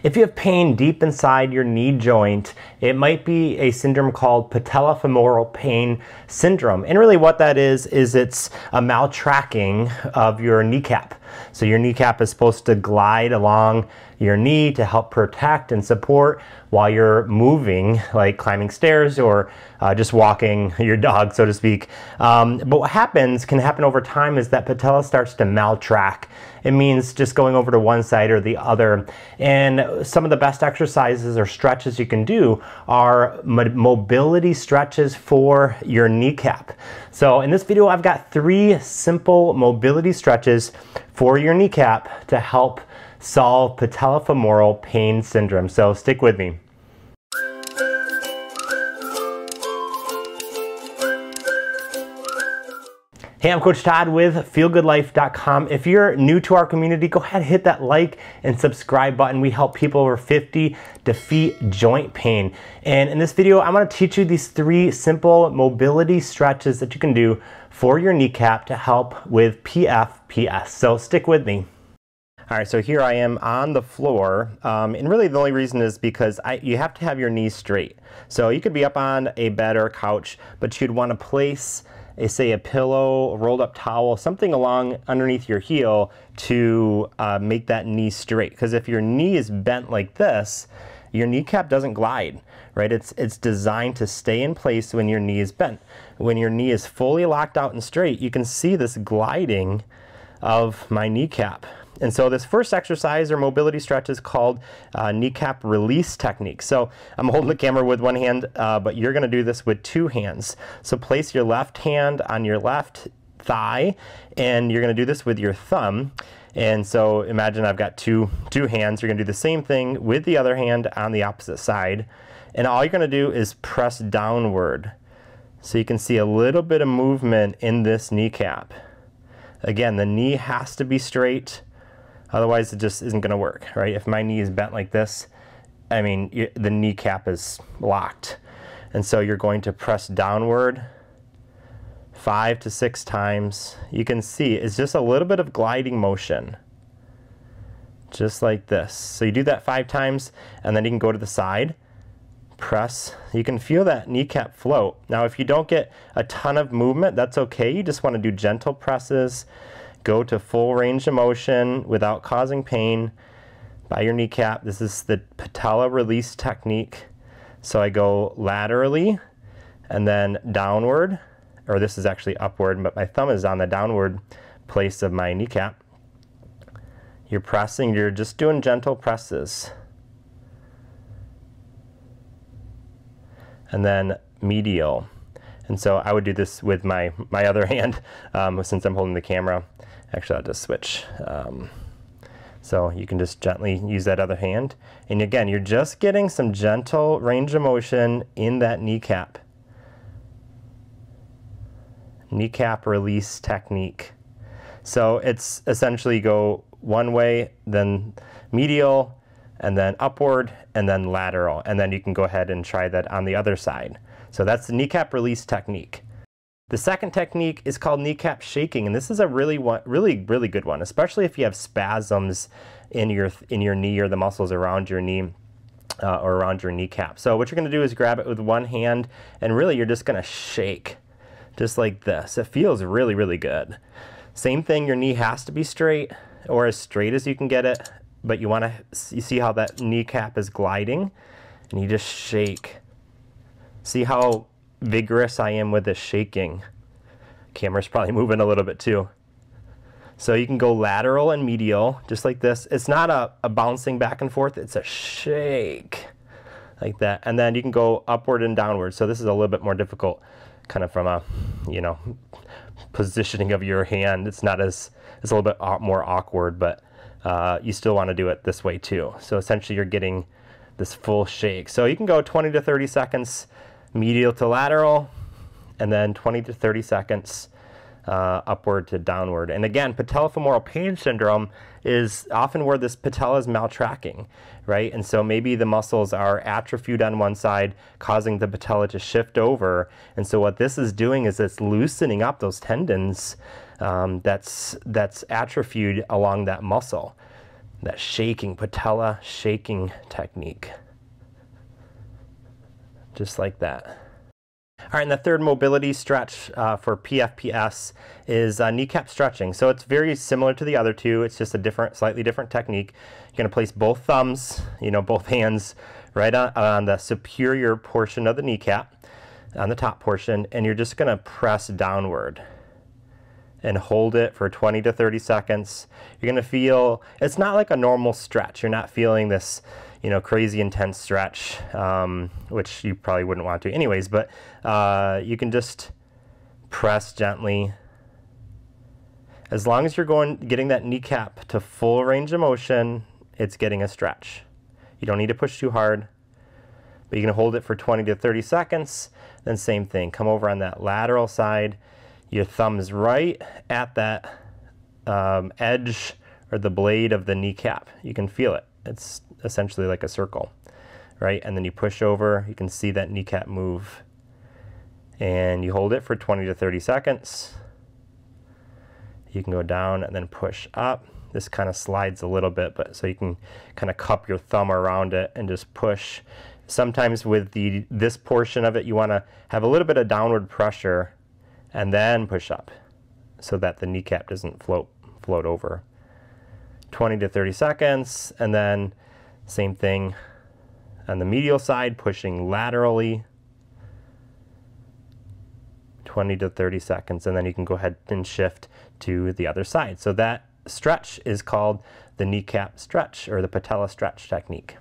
If you have pain deep inside your knee joint, it might be a syndrome called patellofemoral pain syndrome. And really what that is it's a maltracking of your kneecap. So your kneecap is supposed to glide along your knee to help protect and support while you're moving, like climbing stairs or just walking your dog, so to speak. But what can happen over time is that patella starts to maltrack. It means just going over to one side or the other. And some of the best exercises or stretches you can do are mobility stretches for your kneecap. So in this video, I've got 3 simple mobility stretches for your kneecap to help solve patellofemoral pain syndrome. So stick with me. Hey, I'm Coach Todd with feelgoodlife.com. If you're new to our community, go ahead and hit that like and subscribe button. We help people over 50 defeat joint pain. And in this video, I'm going to teach you these 3 simple mobility stretches that you can do for your kneecap to help with PFPS. So stick with me. All right, so here I am on the floor, and really the only reason is because you have to have your knees straight. So you could be up on a bed or a couch, but you'd want to place say a pillow, a rolled up towel, something along underneath your heel to make that knee straight. Because if your knee is bent like this, your kneecap doesn't glide, right? It's designed to stay in place when your knee is bent. When your knee is fully locked out and straight, you can see this gliding of my kneecap. And so this first exercise or mobility stretch is called kneecap release technique. So I'm holding the camera with one hand, but you're going to do this with 2 hands. So place your left hand on your left thigh, and you're going to do this with your thumb. And so imagine I've got two hands. You're going to do the same thing with the other hand on the opposite side. And all you're going to do is press downward. So you can see a little bit of movement in this kneecap. Again, the knee has to be straight. Otherwise, it just isn't going to work, right? If my knee is bent like this, I mean, the kneecap is locked. And so you're going to press downward 5 to 6 times. You can see it's just a little bit of gliding motion, just like this. So you do that 5 times, and then you can go to the side, press. You can feel that kneecap float. Now, if you don't get a ton of movement, that's okay. You just want to do gentle presses. Go to full range of motion without causing pain by your kneecap. This is the patella release technique. So I go laterally and then downward, or this is actually upward, but my thumb is on the downward place of my kneecap. You're pressing, you're just doing gentle presses. And then medial. And so I would do this with my other hand since I'm holding the camera. Actually, I'll just switch. So you can just gently use that other hand. And again, you're just getting some gentle range of motion in that kneecap. Kneecap release technique. So it's essentially go one way, then medial, and then upward, and then lateral. And then you can go ahead and try that on the other side. So that's the kneecap release technique. The second technique is called kneecap shaking, and this is a really good one, especially if you have spasms in your knee or the muscles around your knee or around your kneecap. So what you're going to do is grab it with one hand, and really you're just going to shake, just like this. It feels really good. Same thing, your knee has to be straight, or as straight as you can get it, but you want to see how that kneecap is gliding, and you just shake. See how vigorous I am with this shaking. Camera's probably moving a little bit too. So you can go lateral and medial, just like this. It's not a bouncing back and forth, it's a shake, like that. And then you can go upward and downward. So this is a little bit more difficult, kind of from a, positioning of your hand. It's a little bit more awkward, but you still want to do it this way too. So essentially you're getting this full shake. So you can go 20 to 30 seconds medial to lateral, and then 20 to 30 seconds upward to downward. And again, patellofemoral pain syndrome is often where this patella is maltracking, right? And so maybe the muscles are atrophied on one side, causing the patella to shift over. And so what this is doing is it's loosening up those tendons that's atrophied along that muscle. That shaking, patella shaking technique. Just like that. All right, and the third mobility stretch for PFPS is kneecap stretching. So it's very similar to the other two. It's just a slightly different technique. You're gonna place both thumbs, both hands right on the superior portion of the kneecap, on the top portion, and you're just gonna press downward and hold it for 20 to 30 seconds. You're gonna feel, it's not like a normal stretch. You're not feeling this crazy intense stretch, which you probably wouldn't want to anyways, but you can just press gently. As long as you're getting that kneecap to full range of motion, it's getting a stretch. You don't need to push too hard, but you can hold it for 20 to 30 seconds. Then same thing, come over on that lateral side, your thumb's right at that edge or the blade of the kneecap. You can feel it. It's essentially like a circle, right? And then you push over, you can see that kneecap move. And you hold it for 20 to 30 seconds. You can go down and then push up. This kind of slides a little bit, but so you can kind of cup your thumb around it and just push. Sometimes with this portion of it, you want to have a little bit of downward pressure and then push up so that the kneecap doesn't float over. 20 to 30 seconds, and then same thing on the medial side, pushing laterally. 20 to 30 seconds, and then you can go ahead and shift to the other side. So that stretch is called the kneecap stretch or the patella stretch technique.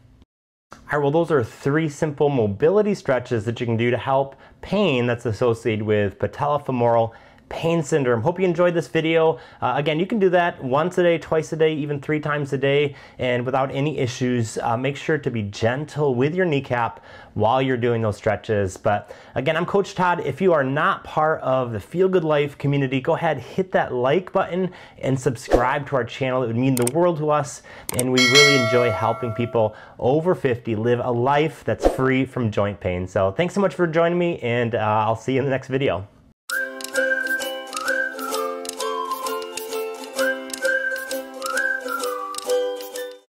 All right, well, those are 3 simple mobility stretches that you can do to help pain that's associated with patellofemoral pain syndrome. Hope you enjoyed this video. Again, you can do that once a day, twice a day, even 3 times a day, and without any issues. Make sure to be gentle with your kneecap while you're doing those stretches. But again, I'm Coach Todd. If you are not part of the Feel Good Life community, go ahead, hit that like button and subscribe to our channel. It would mean the world to us, and we really enjoy helping people over 50 live a life that's free from joint pain. So thanks so much for joining me, and I'll see you in the next video.